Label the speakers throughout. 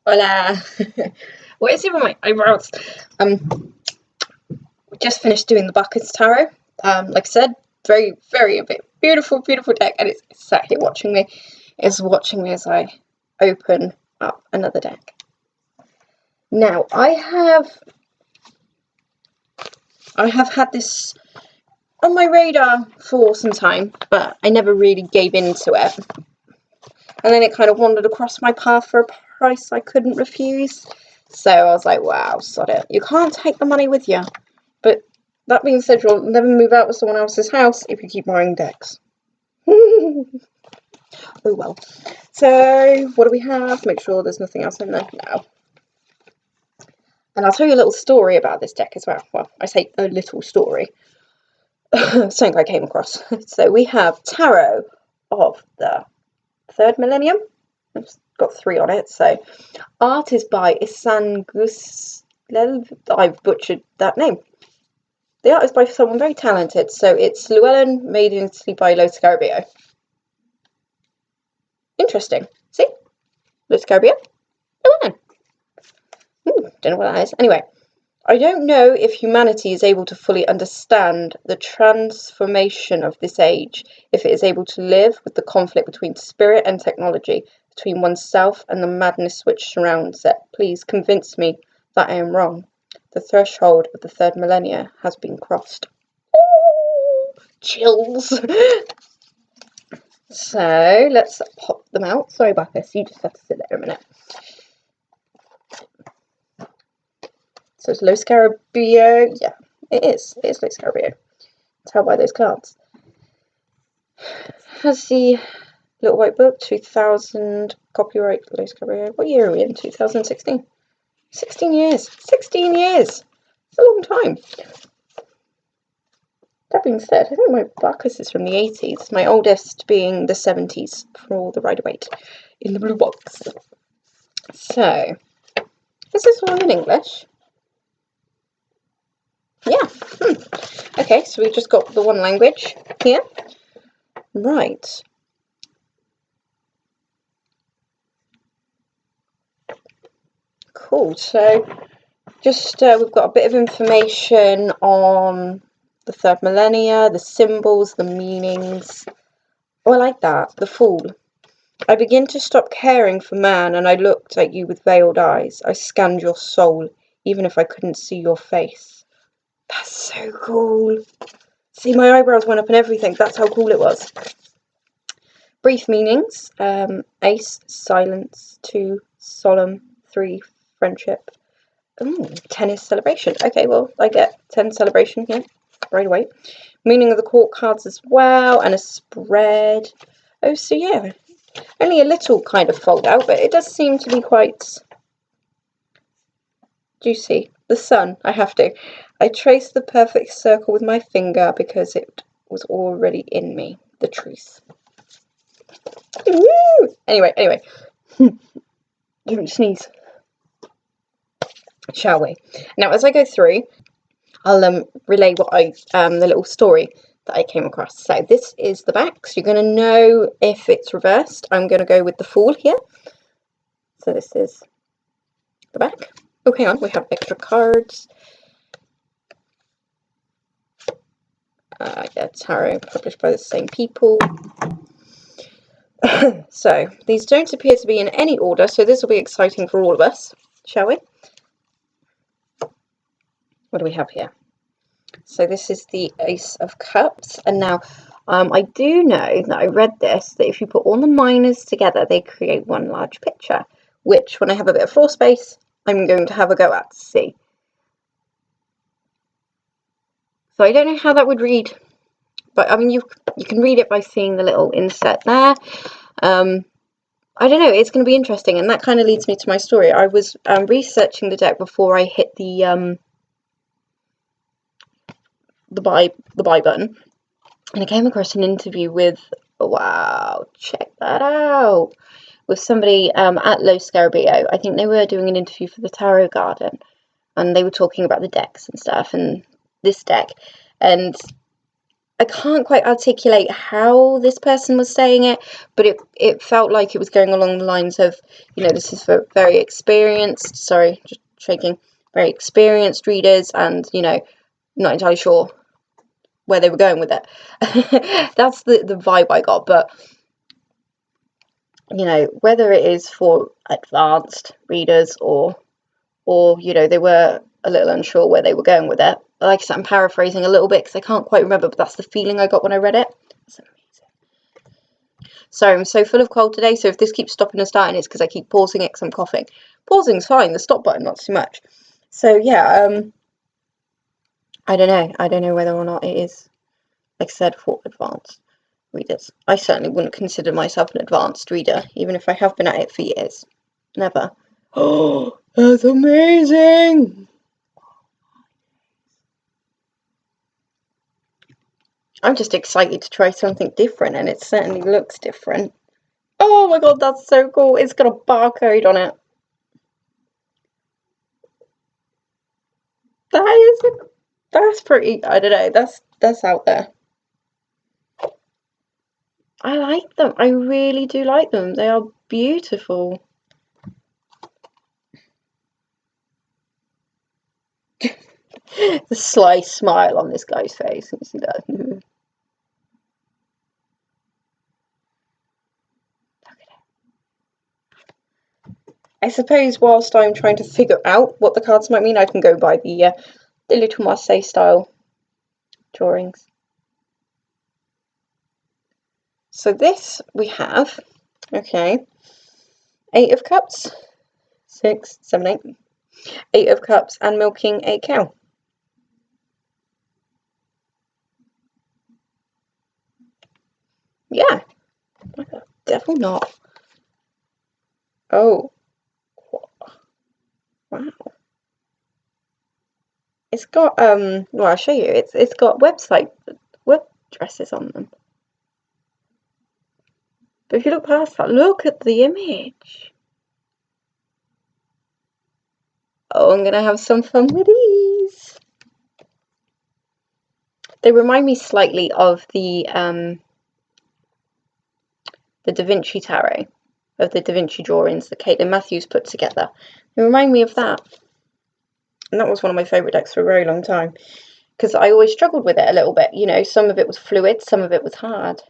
Speaker 1: Hola. What is it with my eyebrows? Just finished doing the Buckets Tarot. Like I said, very beautiful deck, and it's sat here watching me. It's watching me as I open up another deck. Now I have had this on my radar for some time, but I never really gave into it. And then it kind of wandered across my path for a price I couldn't refuse. So I was like, wow, sod it. You can't take the money with you. But that being said, you'll never move out of someone else's house if you keep buying decks. Oh well. So, what do we have? Make sure there's nothing else in there. No. And I'll tell you a little story about this deck as well. Well, I say a little story. Something I came across. So we have Tarot of the III Millennium. It's got 3 on it. So art is by Isan Guslev. I've butchered that name. The art is by someone very talented. So it's Llewellyn, made in Italy by Lo Scarabeo. Interesting. See? Lo Scarabeo. Llewellyn. Don't know what that is. Anyway, I don't know if humanity is able to fully understand the transformation of this age, if it is able to live with the conflict between spirit and technology, between oneself and the madness which surrounds it. Please convince me that I am wrong. The threshold of the III Millennium has been crossed. Ooh, chills. So let's pop them out. Sorry about this, you just have to sit there a minute. So it's Lo Scarabeo. Yeah, it is. It is Lo Scarabeo. Tell by those cards. Has the little white book, 2000, copyright Lo Scarabeo. What year are we in? 2016? 16 years. 16 years! It's a long time. That being said, I think my Bacchus is from the 80s. My oldest being the 70s for the Rider-Waite in the blue box. So, is this one in English? Yeah. Okay, so we've just got the one language here. Right. Cool. So just we've got a bit of information on the III Millennium, the symbols, the meanings. Oh, I like that. The Fool. I begin to stop caring for man, and I looked at you with veiled eyes. I scanned your soul, even if I couldn't see your face. That's so cool. See, my eyebrows went up and everything. That's how cool it was. Brief meanings. Ace, silence. 2, solemn. 3, friendship. Ooh, 10 is celebration. Okay, well, I get 10 celebration here right away. Meaning of the court cards as well, and a spread. Oh, so yeah. Only a little kind of fold out, but it does seem to be quite juicy. The sun, I have to. I traced the perfect circle with my finger because it was already in me. The truth. Woo! Anyway. Don't sneeze. Shall we? Now, as I go through, I'll relay what the little story that I came across. So this is the back. So you're going to know if it's reversed. I'm going to go with the Fool here. So this is the back. Oh, hang on. We have extra cards. Yeah, tarot, published by the same people. So these don't appear to be in any order, so this will be exciting for all of us, shall we? What do we have here? So this is the Ace of Cups, and now I do know that I read this, that if you put all the minors together, they create one large picture, which when I have a bit of floor space, I'm going to have a go at to see. So I don't know how that would read, but I mean, you can read it by seeing the little inset there. I don't know, it's going to be interesting, and that kind of leads me to my story. I was researching the deck before I hit the buy button, and I came across an interview with, wow, check that out, with somebody at Lo Scarabeo. I think they were doing an interview for the Tarot Garden, and they were talking about the decks and stuff, and this deck, and I can't quite articulate how this person was saying it, but it felt like it was going along the lines of, you know, this is for very experienced, sorry, just shaking, very experienced readers, and, you know, not entirely sure where they were going with it. That's the vibe I got. But, you know, whether it is for advanced readers or you know, they were a little unsure where they were going with it. Like I said, I'm paraphrasing a little bit because I can't quite remember, but that's the feeling I got when I read it. That's amazing. Sorry, I'm so full of cold today, so if this keeps stopping and starting, it's because I keep pausing it because I'm coughing. Pausing's fine, the stop button, not so much. So yeah, I don't know whether or not it is, like I said, for advanced readers. I certainly wouldn't consider myself an advanced reader, even if I have been at it for years. Never. Oh, that's amazing! I'm just excited to try something different, and it certainly looks different. Oh my god, that's so cool! It's got a barcode on it. That's pretty. I don't know. That's out there. I like them. I really do like them. They are beautiful. The sly smile on this guy's face. You see that? I suppose whilst I'm trying to figure out what the cards might mean, I can go by the little Marseille style drawings. So this we have, okay, 8 of Cups, 6, 7, 8, 8 of Cups, and milking a cow. Yeah, devil not. Oh, wow. It's got well, I'll show you. It's got web addresses on them. But if you look past that, look at the image. Oh, I'm gonna have some fun with these. They remind me slightly of the Da Vinci Tarot, of the Da Vinci drawings that Caitlin Matthews put together. They remind me of that. And that was one of my favourite decks for a very long time. Because I always struggled with it a little bit. You know, some of it was fluid, some of it was hard.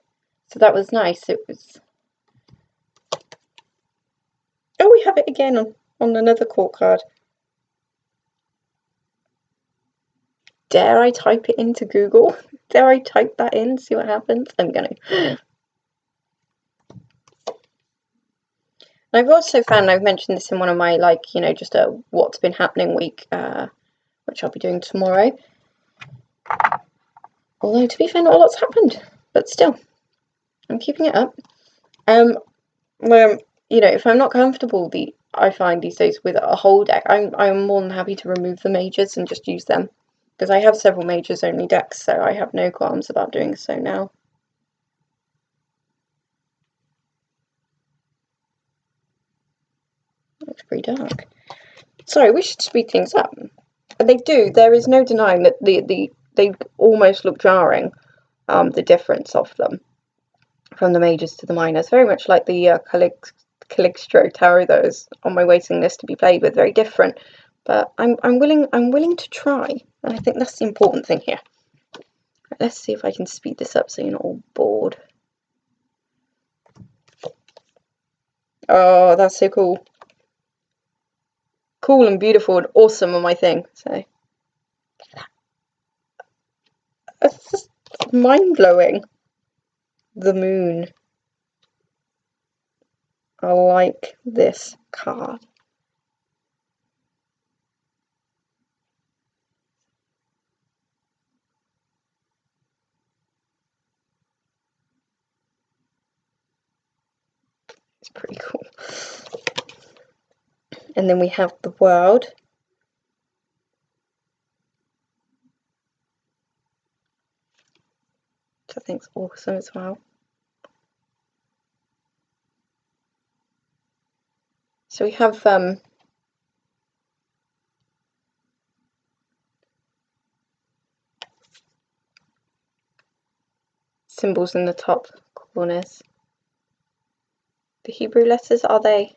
Speaker 1: So that was nice. It was... Oh, we have it again on another court card. Dare I type it into Google? Dare I type that in, see what happens? I'm going to. I've also found, I've mentioned this in one of my, like, you know, just a what's been happening week, which I'll be doing tomorrow. Although, to be fair, not a lot's happened, but still, I'm keeping it up. You know, if I'm not comfortable, I find these days with a whole deck, I'm more than happy to remove the majors and just use them. Because I have several majors only decks, so I have no qualms about doing so now. Looks pretty dark. Sorry, we should speed things up. And they do. There is no denying that they almost look jarring. The difference of them from the majors to the minors, very much like the Calixto Tarot that is on my waiting list to be played with. Very different, but I'm willing to try, and I think that's the important thing here. Right, let's see if I can speed this up so you're not all bored. Oh, that's so cool. Cool and beautiful and awesome on my thing. So it's just mind-blowing. The moon. I like this card. It's pretty cool. And then we have the world. Which I think is awesome as well. So we have symbols in the top corners. The Hebrew letters, are they?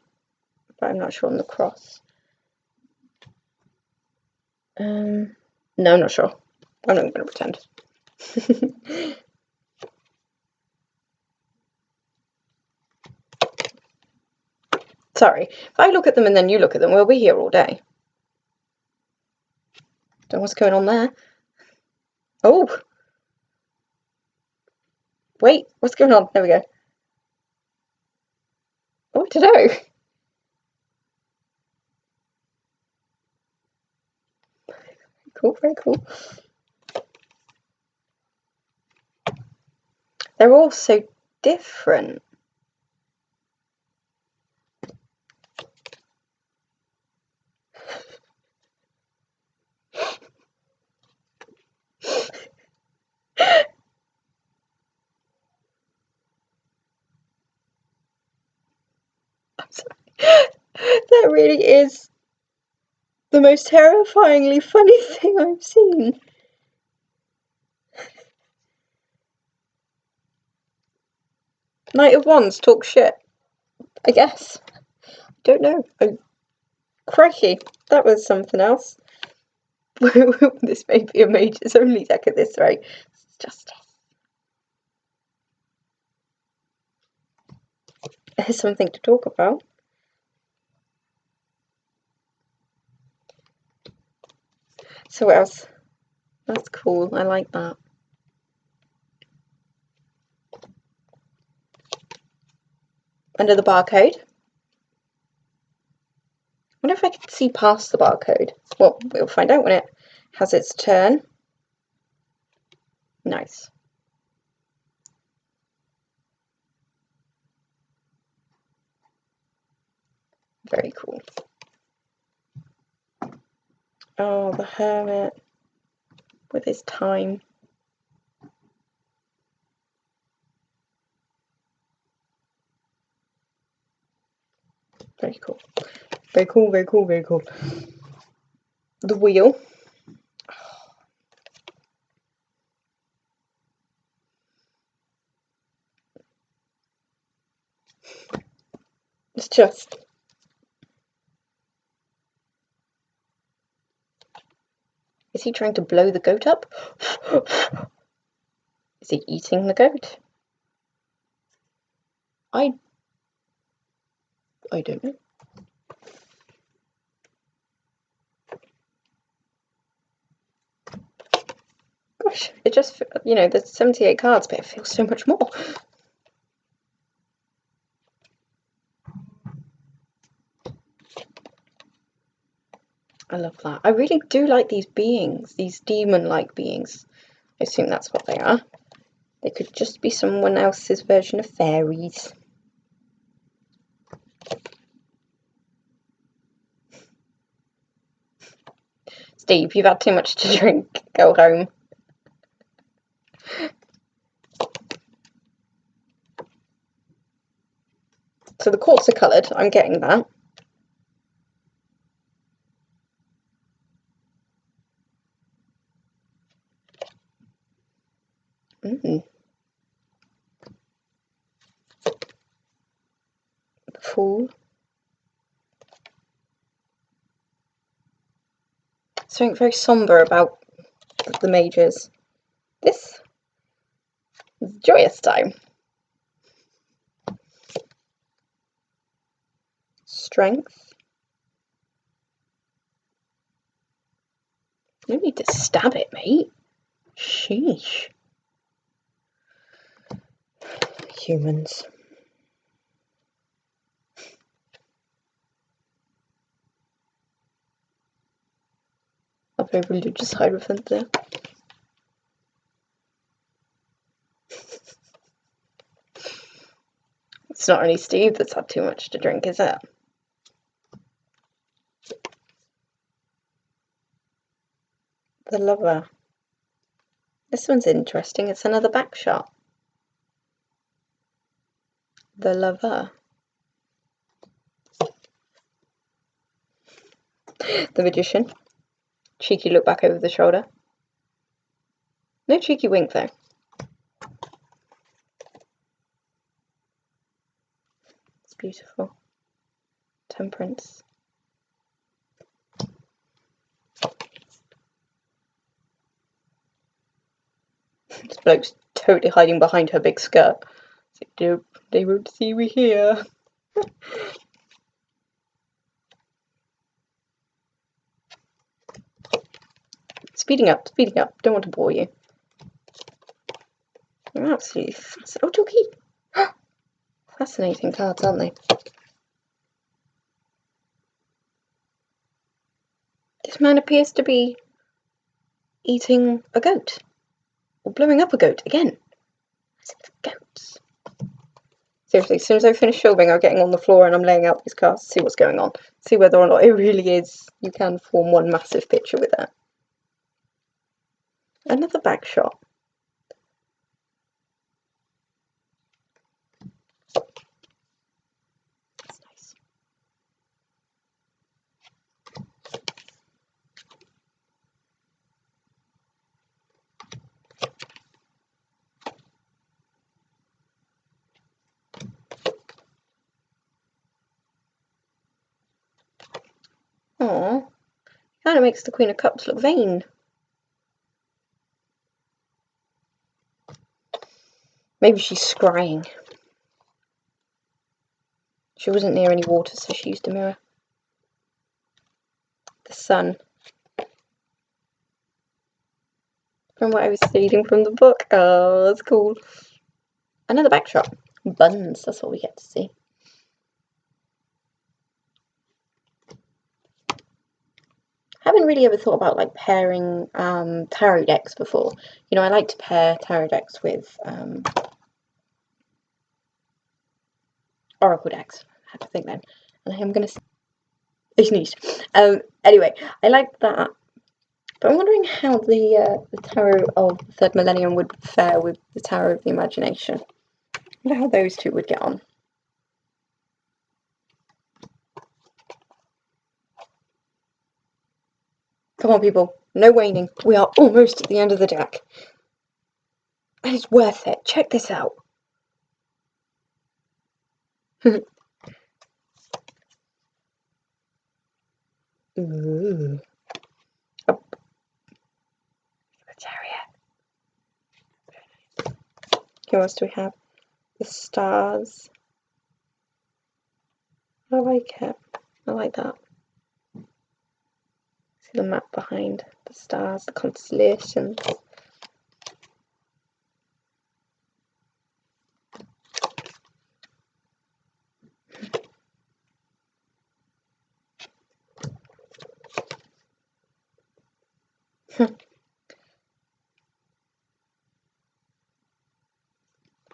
Speaker 1: But I'm not sure on the cross. No, I'm not sure. I'm not going to pretend. Sorry, if I look at them and then you look at them, we'll be here all day. Don't know what's going on there. Oh! Wait, what's going on? There we go. Oh, I don't know. Cool, very cool. They're all so different. I'm sorry. That really is the most terrifyingly funny thing I've seen. Knight of Wands talk shit, I guess. Don't know. Oh, crikey, that was something else. This may be a mage's only deck at this rate. It's justice. There's something to talk about. So what else? That's cool. I like that. Under the barcode. I wonder if I can see past the barcode. Well, we'll find out when it has its turn. Nice. Very cool. Oh, the Hermit with his time. Very cool. Very cool, very cool, very cool. The wheel. It's just... Is he trying to blow the goat up? Is he eating the goat? I don't know. Gosh, it just, you know, there's 78 cards, but it feels so much more. I love that. I really do like these beings, these demon-like beings. I assume that's what they are. They could just be someone else's version of fairies. Steve, you've had too much to drink. Go home. So the quartz are coloured. I'm getting that. The Fool. Something very sombre about the mages. This is joyous time. Strength. You need to stab it, mate. Sheesh. Humans. A very religious hierophant there. It's not only Steve that's had too much to drink, is it? The Lover. This one's interesting. It's another back shot. The Lover. The Magician. Cheeky look back over the shoulder. No cheeky wink though. beautiful. Temperance. This bloke's totally hiding behind her big skirt. They won't see me here. Speeding up, don't want to bore you. They're absolutely fascinating. Oh, Doggy! Fascinating cards, aren't they? This man appears to be eating a goat. Or blowing up a goat again. Goats. Seriously, as soon as I finish filming, I'm getting on the floor and I'm laying out these cards to see what's going on. See whether or not it really is. You can form one massive picture with that. Another back shot. That's nice. Aww. Kind of makes the Queen of Cups look vain. Maybe she's scrying. She wasn't near any water, so she used a mirror. The sun. From what I was reading from the book. Oh, that's cool. Another backdrop. Buns, that's what we get to see. I haven't really ever thought about like pairing tarot decks before. You know, I like to pair tarot decks with oracle decks. I have to think then. And I'm gonna sneeze. Anyway, I like that. But I'm wondering how the tarot of the Third Millennium would fare with the tarot of the Imagination. I wonder how those two would get on. Come on, people. No waning. We are almost at the end of the deck. And it's worth it. Check this out. Ooh. Oh. The chariot. What else do we have? The stars. I like it. I like that. See the map behind the stars, the constellations.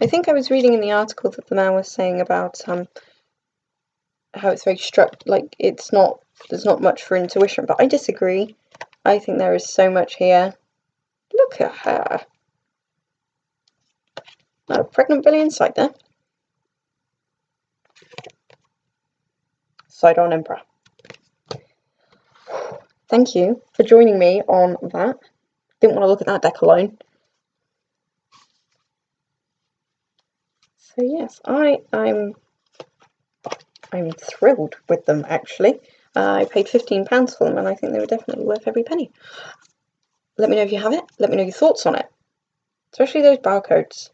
Speaker 1: I think I was reading in the article that the man was saying about how it's very like there's not much for intuition, but I disagree. I think there is so much here. Look at her. Not a pregnant Billy inside there. Sidon Emperor. Thank you for joining me on that. Didn't want to look at that deck alone. So yes, I'm thrilled with them actually. I paid £15 for them and I think they were definitely worth every penny. Let me know if you have it. Let me know your thoughts on it. Especially those barcodes.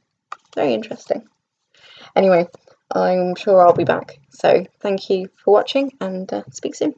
Speaker 1: Very interesting. Anyway, I'm sure I'll be back. So thank you for watching and speak soon.